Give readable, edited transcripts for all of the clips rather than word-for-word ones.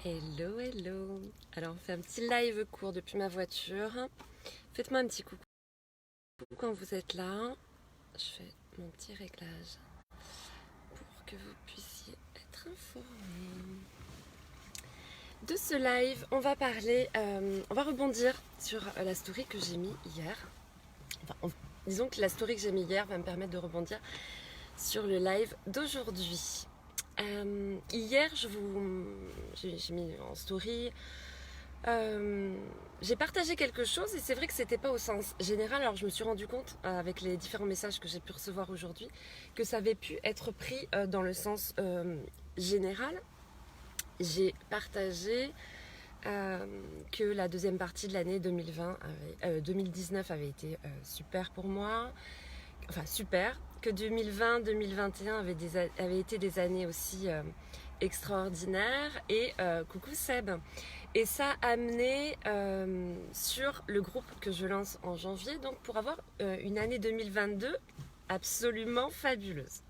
Hello, hello. Alors, on fait un petit live court depuis ma voiture. Faites-moi un petit coucou quand vous êtes là. Je fais mon petit réglage pour que vous puissiez être informés. De ce live, on va parler, on va rebondir sur la story que j'ai mis hier. Disons que la story que j'ai mis hier va me permettre de rebondir sur le live d'aujourd'hui. Hier, j'ai mis en story. J'ai partagé quelque chose et c'est vrai que c'était pas au sens général. Alors je me suis rendu compte avec les différents messages que j'ai pu recevoir aujourd'hui que ça avait pu être pris dans le sens général. J'ai partagé que la deuxième partie de l'année 2019 avait été super pour moi. Enfin super, que 2020-2021 avaient été des années aussi extraordinaires. Et coucou Seb. Et ça a amené sur le groupe que je lance en janvier, donc pour avoir une année 2022 absolument fabuleuse.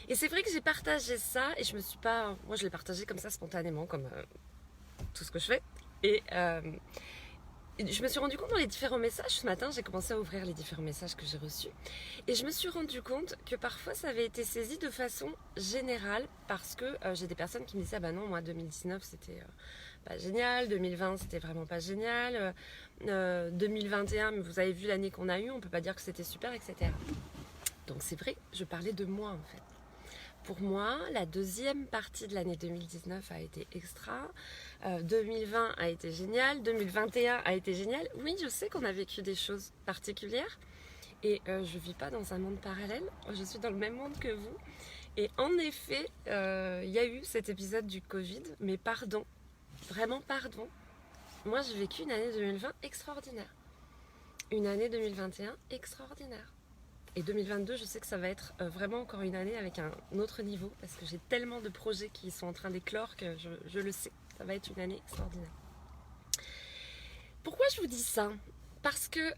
Et c'est vrai que j'ai partagé ça et je me suis pas... Moi je l'ai partagé comme ça spontanément, comme tout ce que je fais. Et je me suis rendu compte dans les différents messages, ce matin j'ai commencé à ouvrir les différents messages que j'ai reçus. Et je me suis rendu compte que parfois ça avait été saisi de façon générale parce que j'ai des personnes qui me disaient « Ah bah non, moi 2019 c'était... pas génial, 2020 c'était vraiment pas génial, 2021 mais vous avez vu l'année qu'on a eue, on peut pas dire que c'était super, etc. » Donc c'est vrai, je parlais de moi en fait. Pour moi, la deuxième partie de l'année 2019 a été extra, 2020 a été génial, 2021 a été génial. Oui, je sais qu'on a vécu des choses particulières et je vis pas dans un monde parallèle, je suis dans le même monde que vous. Et en effet, il y a eu cet épisode du Covid, mais pardon, vraiment pardon. Moi, j'ai vécu une année 2020 extraordinaire. Une année 2021 extraordinaire. Et 2022, je sais que ça va être vraiment encore une année avec un autre niveau parce que j'ai tellement de projets qui sont en train d'éclore que je le sais. Ça va être une année extraordinaire. Pourquoi je vous dis ça? Parce que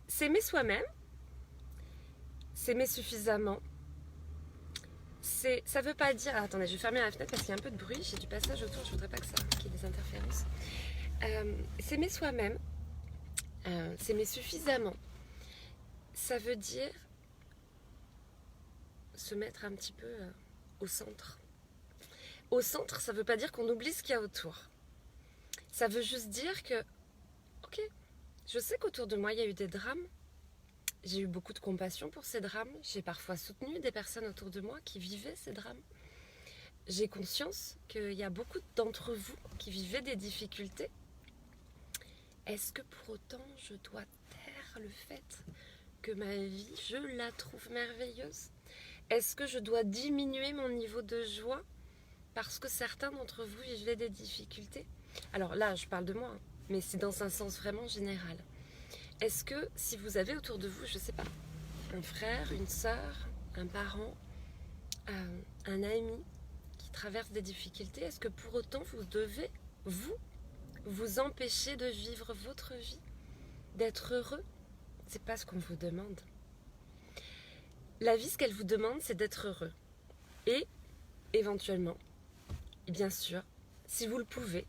s'aimer soi-même, s'aimer suffisamment, ça veut pas dire... Ah, attendez, je vais fermer la fenêtre parce qu'il y a un peu de bruit. J'ai du passage autour, je voudrais pas que ça qu'il y ait des interférences. S'aimer soi-même, s'aimer suffisamment, ça veut dire se mettre un petit peu au centre. Au centre, ça veut pas dire qu'on oublie ce qu'il y a autour. Ça veut juste dire que, ok, je sais qu'autour de moi, il y a eu des drames. J'ai eu beaucoup de compassion pour ces drames. J'ai parfois soutenu des personnes autour de moi qui vivaient ces drames. J'ai conscience qu'il y a beaucoup d'entre vous qui vivaient des difficultés. Est-ce que pour autant, je dois taire le fait que ma vie, je la trouve merveilleuse? Est-ce que je dois diminuer mon niveau de joie parce que certains d'entre vous vivaient des difficultés? Alors là, je parle de moi, mais c'est dans un sens vraiment général. Est-ce que si vous avez autour de vous, je ne sais pas, un frère, une sœur, un parent, un ami qui traverse des difficultés, est-ce que pour autant vous devez, vous empêcher de vivre votre vie, d'être heureux? C'est pas ce qu'on vous demande. La vie, ce qu'elle vous demande, c'est d'être heureux. Et, éventuellement, bien sûr, si vous le pouvez,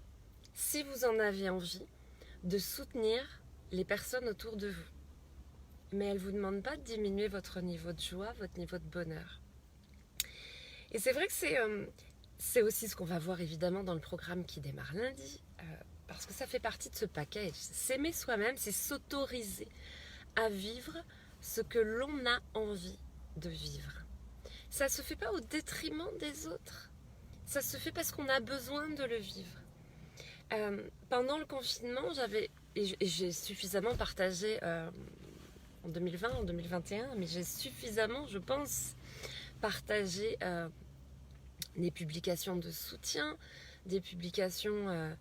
si vous en avez envie, de soutenir les personnes autour de vous. Mais elle ne vous demande pas de diminuer votre niveau de joie, votre niveau de bonheur. Et c'est vrai que c'est aussi ce qu'on va voir évidemment dans le programme qui démarre lundi, parce que ça fait partie de ce package. S'aimer soi-même, c'est s'autoriser à vivre ce que l'on a envie de vivre. Ça ne se fait pas au détriment des autres. Ça se fait parce qu'on a besoin de le vivre. Pendant le confinement, j'ai suffisamment partagé en 2020, en 2021, mais j'ai suffisamment, je pense, partagé des publications de soutien, des publications,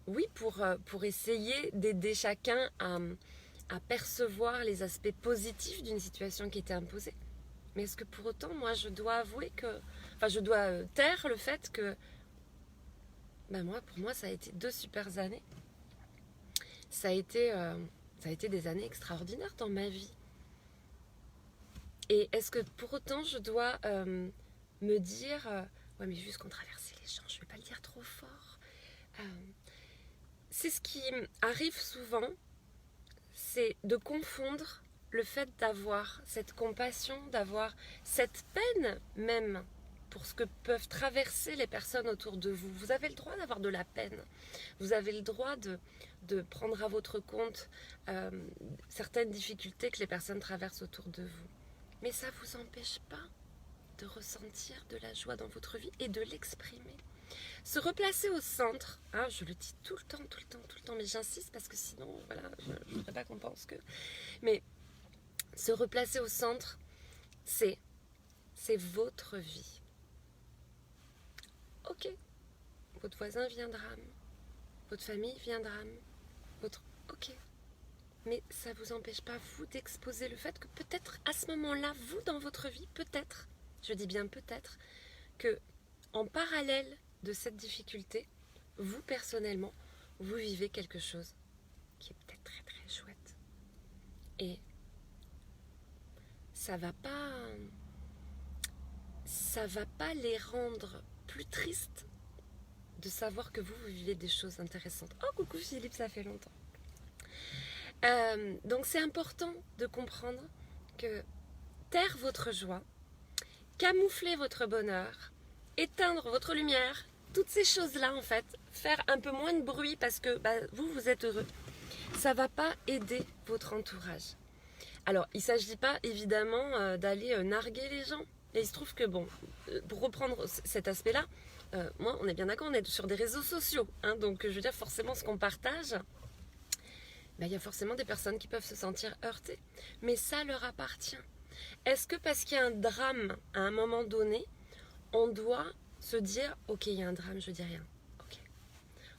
oui, pour essayer d'aider chacun à percevoir les aspects positifs d'une situation qui était imposée. Mais est-ce que pour autant, moi, je dois avouer que... Enfin, je dois taire le fait que... pour moi, ça a été 2 super années. Ça a été des années extraordinaires dans ma vie. Et est-ce que pour autant, je dois me dire Ouais, mais juste qu'on traversait les champs, je vais pas le dire trop fort. C'est ce qui arrive souvent, c'est de confondre le fait d'avoir cette compassion, d'avoir cette peine même pour ce que peuvent traverser les personnes autour de vous. Vous avez le droit d'avoir de la peine. Vous avez le droit de prendre à votre compte certaines difficultés que les personnes traversent autour de vous. Mais ça ne vous empêche pas de ressentir de la joie dans votre vie et de l'exprimer. Se replacer au centre, hein, je le dis tout le temps, mais j'insiste parce que sinon, voilà, je ne voudrais pas qu'on pense que... Mais se replacer au centre, c'est votre vie. Ok, votre voisin vit un drame, votre famille vit un drame, ok. Mais ça ne vous empêche pas, vous, d'exposer le fait que peut-être à ce moment-là, vous, dans votre vie, peut-être, je dis bien peut-être, que en parallèle de cette difficulté, vous, personnellement, vous vivez quelque chose qui est peut-être très très chouette. Et ça va pas les rendre plus tristes de savoir que vous vivez des choses intéressantes. Oh, coucou Philippe, ça fait longtemps. Donc c'est important de comprendre que taire votre joie, camoufler votre bonheur, éteindre votre lumière, toutes ces choses-là en fait, faire un peu moins de bruit parce que vous êtes heureux, ça va pas aider votre entourage. Alors il ne s'agit pas évidemment d'aller narguer les gens. Et il se trouve que pour reprendre cet aspect-là, moi on est bien d'accord, on est sur des réseaux sociaux, hein, donc je veux dire forcément ce qu'on partage, il y a forcément des personnes qui peuvent se sentir heurtées, mais ça leur appartient. Est-ce que parce qu'il y a un drame à un moment donné, on doit se dire « Ok, il y a un drame, je dis rien.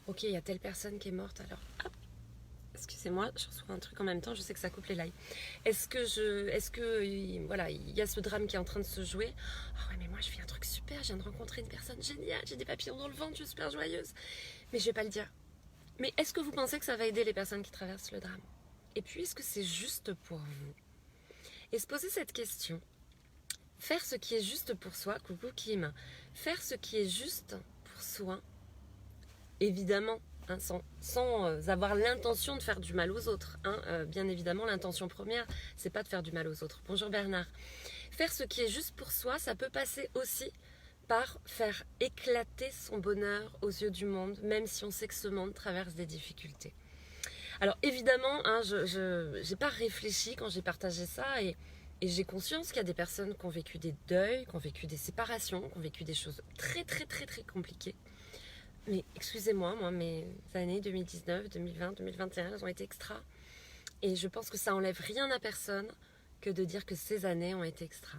Ok, il y a telle personne qui est morte, alors hop, excusez-moi, je reçois un truc en même temps, je sais que ça coupe les lives. Est-ce que voilà, il y a ce drame qui est en train de se jouer. Oh ouais, mais moi je fais un truc super, je viens de rencontrer une personne géniale, j'ai des papillons dans le ventre, je suis super joyeuse. Mais je vais pas le dire. Mais est-ce que vous pensez que ça va aider les personnes qui traversent le drame? Et puis, est-ce que c'est juste pour vous? Et se poser cette question, faire ce qui est juste pour soi, coucou Kim, faire ce qui est juste pour soi, évidemment, hein, sans avoir l'intention de faire du mal aux autres. Hein, bien évidemment, l'intention première, c'est pas de faire du mal aux autres. Bonjour Bernard. Faire ce qui est juste pour soi, ça peut passer aussi par faire éclater son bonheur aux yeux du monde, même si on sait que ce monde traverse des difficultés. Alors évidemment, hein, je n'ai pas réfléchi quand j'ai partagé ça et j'ai conscience qu'il y a des personnes qui ont vécu des deuils, qui ont vécu des séparations, qui ont vécu des choses très très très très compliquées. Mais excusez-moi, mes années 2019, 2020, 2021, elles ont été extra. Et je pense que ça enlève rien à personne que de dire que ces années ont été extra.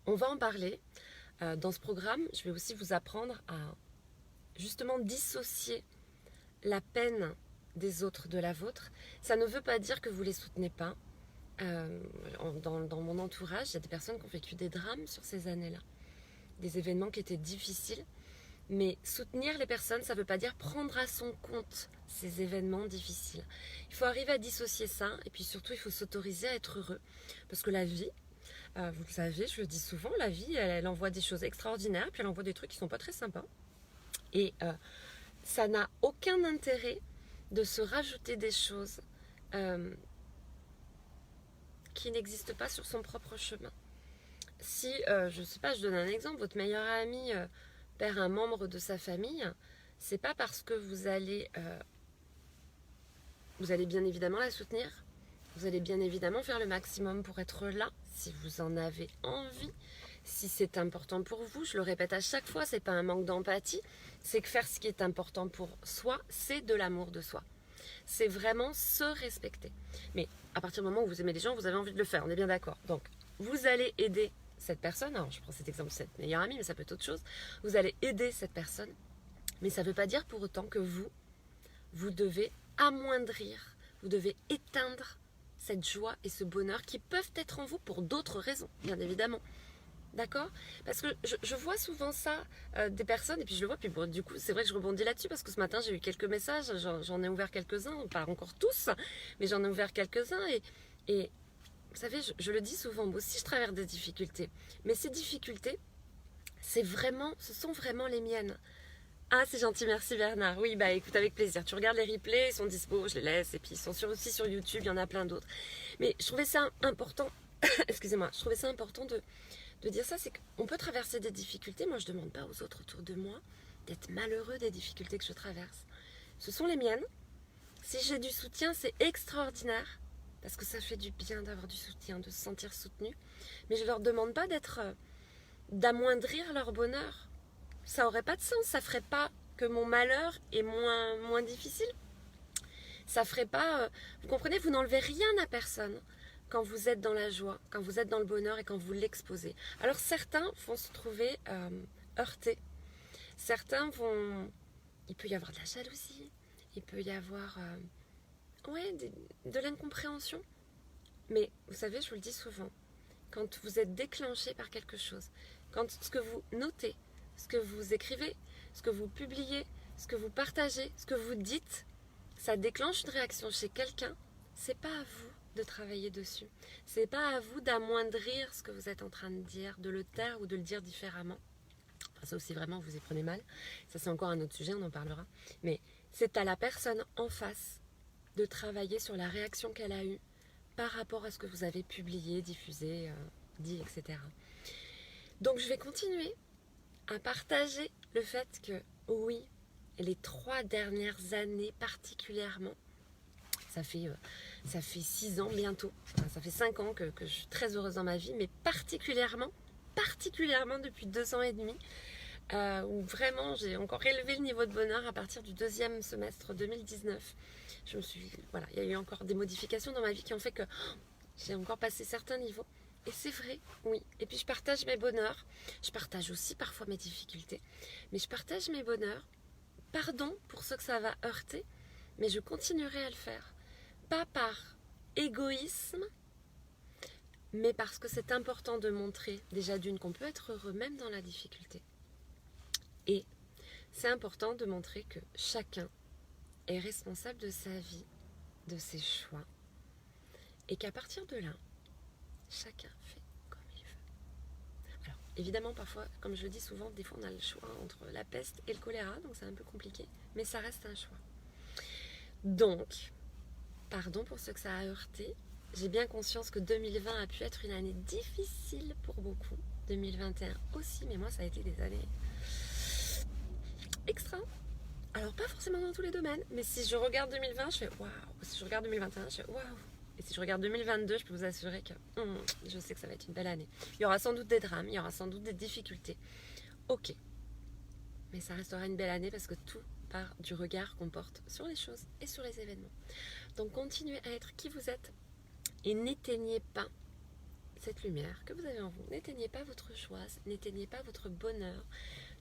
On va en parler. Dans ce programme, je vais aussi vous apprendre à justement dissocier la peine des autres de la vôtre. Ça ne veut pas dire que vous ne les soutenez pas. Dans mon entourage, il y a des personnes qui ont vécu des drames sur ces années-là. Des événements qui étaient difficiles. Mais soutenir les personnes, ça ne veut pas dire prendre à son compte ces événements difficiles. Il faut arriver à dissocier ça. Et puis surtout, il faut s'autoriser à être heureux. Parce que la vie, vous le savez, je le dis souvent, la vie, elle envoie des choses extraordinaires, puis elle envoie des trucs qui ne sont pas très sympas. Et ça n'a aucun intérêt de se rajouter des choses qui n'existent pas sur son propre chemin. Si, je ne sais pas, je donne un exemple, votre meilleur ami perd un membre de sa famille, c'est pas parce que vous allez bien évidemment la soutenir, vous allez bien évidemment faire le maximum pour être là, si vous en avez envie, si c'est important pour vous. Je le répète à chaque fois, c'est pas un manque d'empathie, c'est que faire ce qui est important pour soi, c'est de l'amour de soi. C'est vraiment se respecter. Mais à partir du moment où vous aimez les gens, vous avez envie de le faire, on est bien d'accord. Donc, vous allez aider cette personne, alors je prends cet exemple de cette meilleure amie, mais ça peut être autre chose, vous allez aider cette personne, mais ça ne veut pas dire pour autant que vous devez amoindrir, vous devez éteindre cette joie et ce bonheur qui peuvent être en vous pour d'autres raisons, bien évidemment. D'accord? Parce que je vois souvent ça des personnes, et puis je le vois, puis bon, du coup, c'est vrai que je rebondis là-dessus, parce que ce matin, j'ai eu quelques messages, j'en ai ouvert quelques-uns, pas encore tous, mais j'en ai ouvert quelques-uns, et vous savez, je le dis souvent, moi aussi je traverse des difficultés, mais ces difficultés, ce sont vraiment les miennes. Ah, c'est gentil, merci Bernard. Oui, bah écoute, avec plaisir. Tu regardes les replays, ils sont dispo, je les laisse. Et puis ils sont aussi sur YouTube, il y en a plein d'autres. Mais je trouvais ça important, excusez-moi, je trouvais ça important de dire ça, c'est qu'on peut traverser des difficultés. Moi, je ne demande pas aux autres autour de moi d'être malheureux des difficultés que je traverse. Ce sont les miennes. Si j'ai du soutien, c'est extraordinaire. Parce que ça fait du bien d'avoir du soutien, de se sentir soutenu. Mais je ne leur demande pas d'amoindrir leur bonheur. Ça n'aurait pas de sens. Ça ne ferait pas que mon malheur est moins difficile. Ça ferait pas... vous comprenez, vous n'enlevez rien à personne quand vous êtes dans la joie, quand vous êtes dans le bonheur et quand vous l'exposez. Alors certains vont se trouver heurtés. Certains vont... Il peut y avoir de la jalousie. Il peut y avoir de l'incompréhension. Mais vous savez, je vous le dis souvent, quand vous êtes déclenché par quelque chose, quand ce que vous notez, ce que vous écrivez, ce que vous publiez, ce que vous partagez, ce que vous dites, ça déclenche une réaction chez quelqu'un, c'est pas à vous de travailler dessus. C'est pas à vous d'amoindrir ce que vous êtes en train de dire, de le taire ou de le dire différemment. Enfin, ça aussi vraiment vous y prenez mal. Ça c'est encore un autre sujet, on en parlera. Mais c'est à la personne en face de travailler sur la réaction qu'elle a eue par rapport à ce que vous avez publié, diffusé, dit, etc. Donc je vais continuer à partager le fait que oui, les 3 dernières années particulièrement, ça fait 6 ans bientôt, enfin, ça fait 5 ans que je suis très heureuse dans ma vie, mais particulièrement depuis 2 ans et demi, où vraiment j'ai encore élevé le niveau de bonheur à partir du 2e semestre 2019. Il y a eu encore des modifications dans ma vie qui ont fait que j'ai encore passé certains niveaux. Et c'est vrai, oui. Et puis je partage mes bonheurs. Je partage aussi parfois mes difficultés. Mais je partage mes bonheurs. Pardon pour ceux que ça va heurter, mais je continuerai à le faire. Pas par égoïsme, mais parce que c'est important de montrer déjà d'une qu'on peut être heureux même dans la difficulté. Et c'est important de montrer que chacun est responsable de sa vie, de ses choix, et qu'à partir de là, chacun fait comme il veut. Alors, évidemment, parfois, comme je le dis souvent, des fois on a le choix entre la peste et le choléra, donc c'est un peu compliqué, mais ça reste un choix. Donc, pardon pour ceux que ça a heurté, j'ai bien conscience que 2020 a pu être une année difficile pour beaucoup, 2021 aussi, mais moi ça a été des années extra. Alors pas forcément dans tous les domaines, mais si je regarde 2020, je fais waouh. Si je regarde 2021, je fais waouh. Et si je regarde 2022, je peux vous assurer que je sais que ça va être une belle année. Il y aura sans doute des drames, il y aura sans doute des difficultés. Ok. Mais ça restera une belle année parce que tout part du regard qu'on porte sur les choses et sur les événements. Donc continuez à être qui vous êtes et n'éteignez pas cette lumière que vous avez en vous. N'éteignez pas votre joie, n'éteignez pas votre bonheur.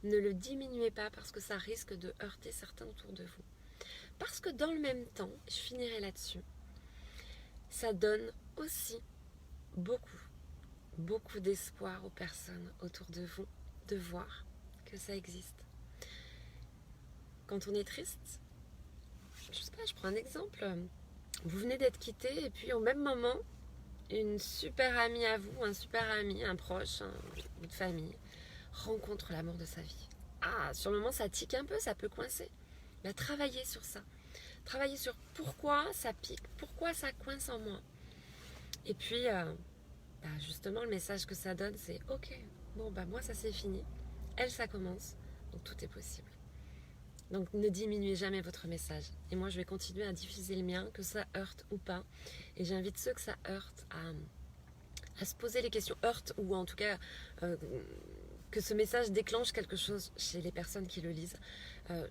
Ne le diminuez pas parce que ça risque de heurter certains autour de vous. Parce que dans le même temps, je finirai là-dessus, ça donne aussi beaucoup d'espoir aux personnes autour de vous de voir que ça existe. Quand on est triste, je sais pas, je prends un exemple, vous venez d'être quitté et puis au même moment, une super amie à vous, un super ami, un proche, votre famille, rencontre l'amour de sa vie. Ah, sur le moment ça tique un peu, ça peut coincer. Mais travaillez sur ça. Travaillez sur pourquoi ça pique, pourquoi ça coince en moi. Et puis, justement, le message que ça donne, c'est ok, bon, moi ça c'est fini. Elle, ça commence. Donc tout est possible. Donc ne diminuez jamais votre message. Et moi, je vais continuer à diffuser le mien, que ça heurte ou pas. Et j'invite ceux que ça heurte à se poser les questions. Heurte ou en tout cas que ce message déclenche quelque chose chez les personnes qui le lisent.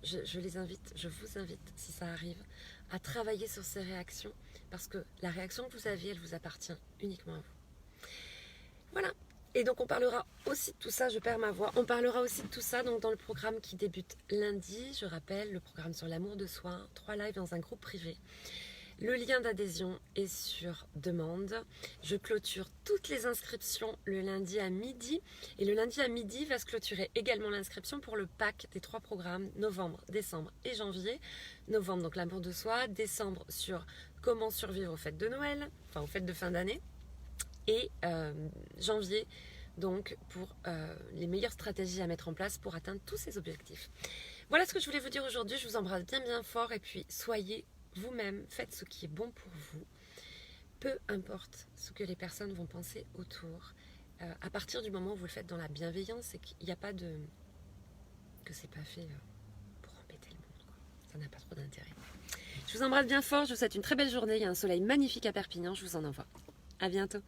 Je les invite, je vous invite, si ça arrive, à travailler sur ces réactions. Parce que la réaction que vous avez, elle vous appartient uniquement à vous. Voilà. Et donc on parlera aussi de tout ça, je perds ma voix, on parlera aussi de tout ça donc dans le programme qui débute lundi, je rappelle, le programme sur l'amour de soi, 3 lives dans un groupe privé. Le lien d'adhésion est sur demande. Je clôture toutes les inscriptions le lundi à midi. Et le lundi à midi va se clôturer également l'inscription pour le pack des 3 programmes, novembre, décembre et janvier. Novembre, donc l'amour de soi. Décembre, sur comment survivre aux fêtes de Noël, enfin aux fêtes de fin d'année. Et janvier, donc pour les meilleures stratégies à mettre en place pour atteindre tous ces objectifs. Voilà ce que je voulais vous dire aujourd'hui. Je vous embrasse bien bien fort et puis soyez vous-même, faites ce qui est bon pour vous. Peu importe ce que les personnes vont penser autour. À partir du moment où vous le faites dans la bienveillance, et qu'il n'y a pas de... que c'est pas fait pour embêter le monde, quoi. Ça n'a pas trop d'intérêt. Je vous embrasse bien fort, je vous souhaite une très belle journée. Il y a un soleil magnifique à Perpignan, je vous en envoie. À bientôt.